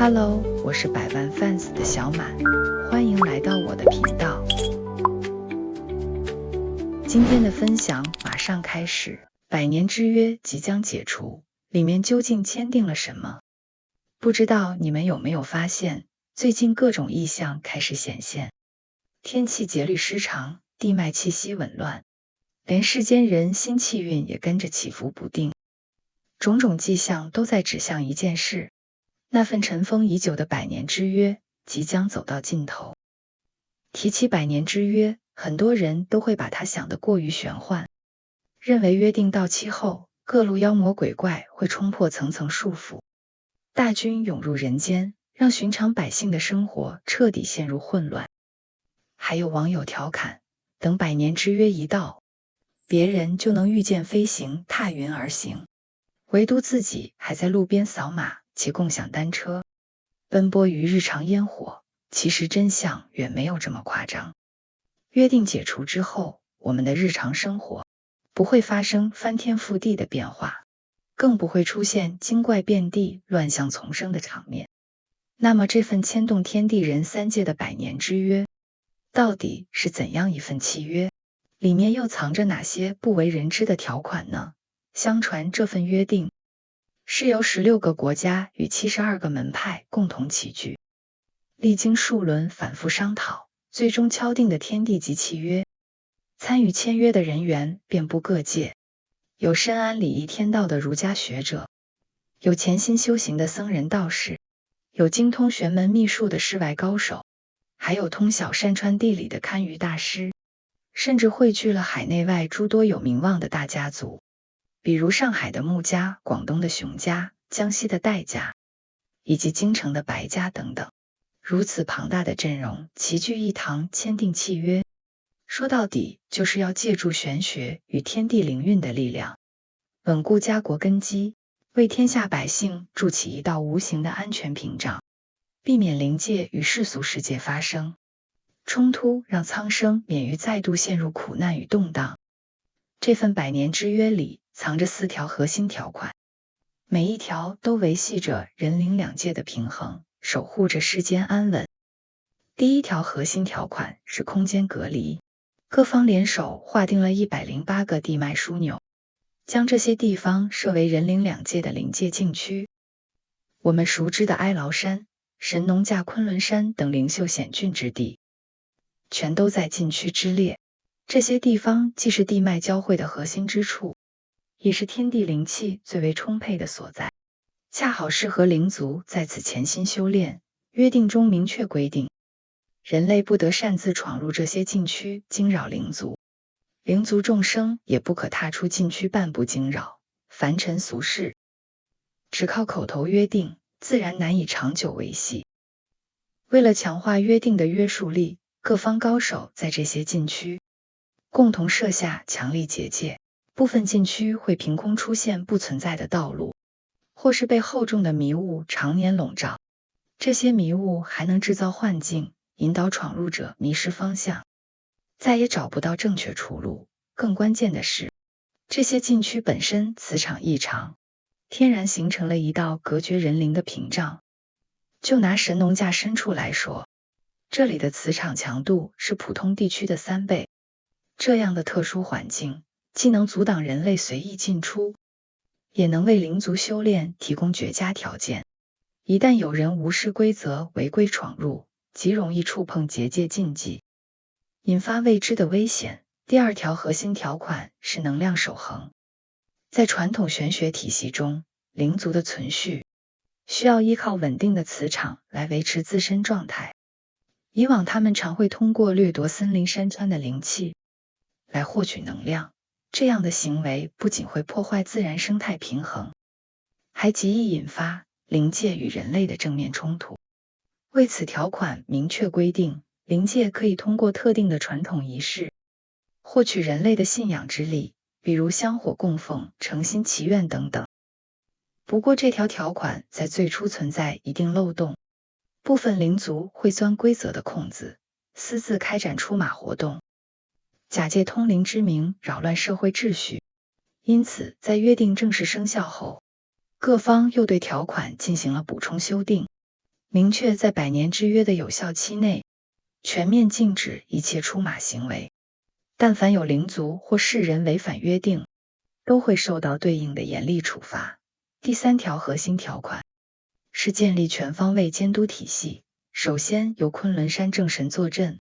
Hello， 我是百萬 fans 的小滿，歡迎來到我的頻道。今天的分享馬上開始。百年之約即將解除，裡面究竟簽訂了什麼？不知道你們有沒有發現，最近各種異象開始顯現，天氣節律失常，地脈氣息紊亂，連世間人心氣運也跟着起伏不定，種種跡象都在指向一件事。那份塵封已久的百年之約即將走到盡頭。提起百年之約，很多人都會把它想得過於玄幻，認為約定到期後，各路妖魔鬼怪會衝破層層束縛，大軍湧入人間，讓尋常百姓的生活徹底陷入混亂。還有網友調侃，等百年之約一到，別人就能御劍飛行，踏雲而行，唯獨自己還在路邊掃碼騎共享單車，奔波於日常煙火。其實真相遠沒有這麼誇張。約定解除之後，我們的日常生活不會發生翻天覆地的變化，更不會出現精怪遍地、亂象叢生的場面。那麼這份牽動天地人三界的百年之約，到底是怎樣一份契約？裡面又藏着哪些不為人知的條款呢？相傳這份約定是由16個國家與72個門派共同起居，歷經數輪反覆商討，最終敲定的天地級契約。參與簽約的人員遍布各界，有深諳禮儀天道的儒家學者，有潛心修行的僧人道士，有精通玄門秘術的世外高手，還有通曉山川地理的堪輿大師，甚至匯聚了海內外諸多有名望的大家族，比如上海的穆家、廣東的熊家、江西的戴家，以及京城的白家等等。如此龐大的陣容齊聚一堂簽訂契約，說到底就是要借助玄學與天地靈運的力量，穩固家國根基，為天下百姓築起一道無形的安全屏障，避免靈界與世俗世界發生衝突，讓蒼生免於再度陷入苦難與動盪。這份百年之約裡藏着4條核心條款，每一條都維繫着人靈兩界的平衡，守護着世間安穩。第一條核心條款是空間隔離，各方聯手劃定了108個地脈樞紐，將這些地方設為人靈兩界的靈界禁區。我們熟知的哀牢山、神農架昆崙山等靈秀險峻之地，全都在禁區之列。這些地方既是地脈交匯的核心之處，也是天地靈氣最為充沛的所在，恰好適合靈族在此潛心修煉。約定中明確規定，人類不得擅自闖入這些禁區驚擾靈族，靈族眾生也不可踏出禁區半步驚擾。凡塵俗世，只靠口頭約定，自然難以長久維繫。為了強化約定的約束力，各方高手在這些禁區共同設下強力結界，部分禁區會憑空出現不存在的道路，或是被厚重的迷霧常年籠罩。這些迷霧還能制造幻境，引導闖入者迷失方向，再也找不到正確出路。更關鍵的是，這些禁區本身磁場異常，天然形成了一道隔絕人靈的屏障。就拿神農架深處來說，這裡的磁場強度是普通地區的3倍。這樣的特殊環境，既能阻擋人類隨意進出，也能為靈族修煉提供絕佳條件。一旦有人無視規則違規闖入，極容易觸碰結界禁忌，引發未知的危險。第2條核心條款是能量守恆。在傳統玄學體系中，靈族的存續需要依靠穩定的磁場來維持自身狀態。以往他們常會通過掠奪森林山川的靈氣來獲取能量，這樣的行為不僅會破壞自然生態平衡，還極易引發靈界與人類的正面衝突。為此條款明確規定，靈界可以通過特定的傳統儀式獲取人類的信仰之力，比如香火供奉、誠心祈願等等。不過這條條款在最初存在一定漏洞，部分靈族會鑽規則的空子，私自開展出馬活動，假借通靈之名擾亂社會秩序。因此在約定正式生效後，各方又對條款進行了補充修訂，明確在百年之約的有效期內，全面禁止一切出馬行為。但凡有靈族或世人違反約定，都會受到對應的嚴厲處罰。第3條核心條款是建立全方位監督體系，首先由昆崙山正神坐鎮，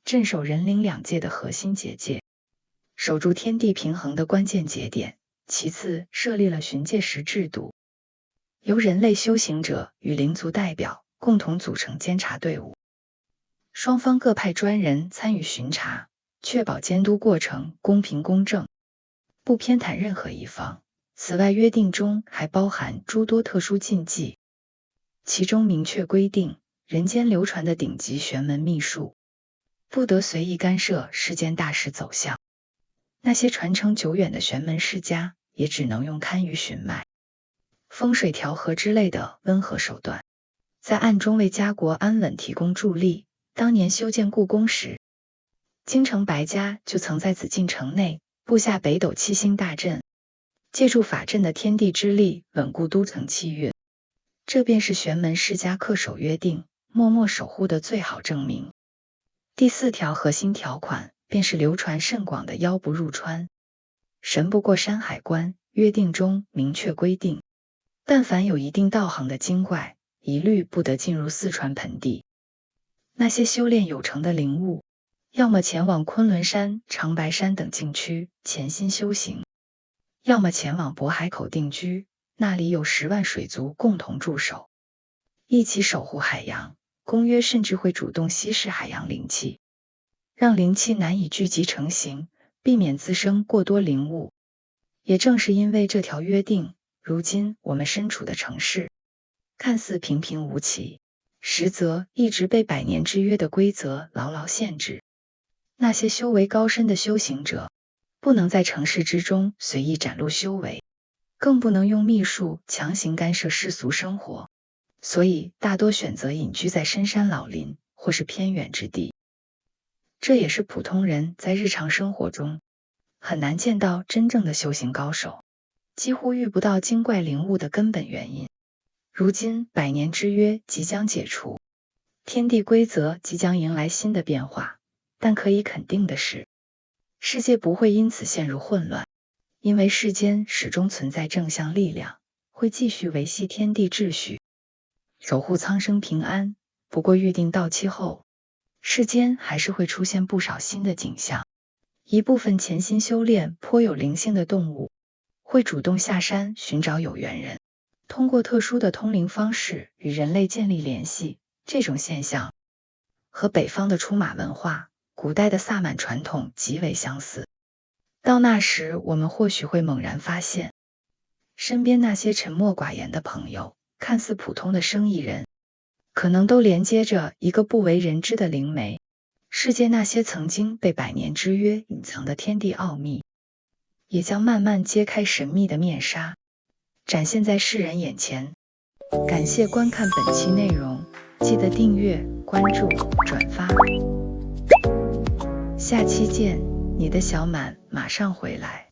鎮守人靈兩界的核心結界，守住天地平衡的關鍵節點。其次，設立了巡界石制度，由人類修行者與靈族代表共同組成監察隊伍，雙方各派專人參與巡查，確保監督過程公平公正，不偏袒任何一方。此外，約定中還包含諸多特殊禁忌，其中明確規定，人間流傳的頂級玄門秘術不得隨意干涉世間大事走向，那些傳承久遠的玄門世家也只能用堪輿尋脈、風水調和之類的溫和手段，在暗中為家國安穩提供助力。當年修建故宮時，京城白家就曾在紫禁城內布下北斗七星大陣，借助法陣的天地之力穩固都城氣運，這便是玄門世家恪守約定、默默守護的最好證明。第4條核心條款便是流傳甚廣的妖不入川，神不過山海關。約定中明確規定，但凡有一定道行的精怪，一律不得進入四川盆地。那些修煉有成的靈物，要麼前往昆崙山、長白山等禁區潛心修行，要麼前往渤海口定居，那裡有10萬水族共同駐守，一起守護海洋。公約甚至會主動稀釋海洋靈氣，讓靈氣難以聚集成形，避免滋生過多靈物。也正是因為這條約定，如今我們身處的城市看似平平無奇，實則一直被百年之約的規則牢牢限制。那些修為高深的修行者，不能在城市之中隨意展露修為，更不能用秘術強行干涉世俗生活，所以大多選擇隱居在深山老林或是偏遠之地。這也是普通人在日常生活中很難見到真正的修行高手，幾乎遇不到精怪靈物的根本原因。如今百年之約即將解除，天地規則即將迎來新的變化，但可以肯定的是，世界不會因此陷入混亂，因為世間始終存在正向力量，會繼續維繫天地秩序，守護蒼生平安。不過預定到期後，世間還是會出現不少新的景象。一部分潛心修煉頗有靈性的動物，會主動下山尋找有緣人，通過特殊的通靈方式與人類建立聯繫。這種現象和北方的出馬文化、古代的薩滿傳統極為相似。到那時，我們或許會猛然發現，身邊那些沉默寡言的朋友，看似普通的生意人，可能都連接着一個不為人知的靈媒。世界那些曾經被百年之約隱藏的天地奧秘，也將慢慢揭開神秘的面紗，展現在世人眼前。感謝觀看本期內容，記得訂閱、關注、轉發。下期見，你的小滿馬上回來。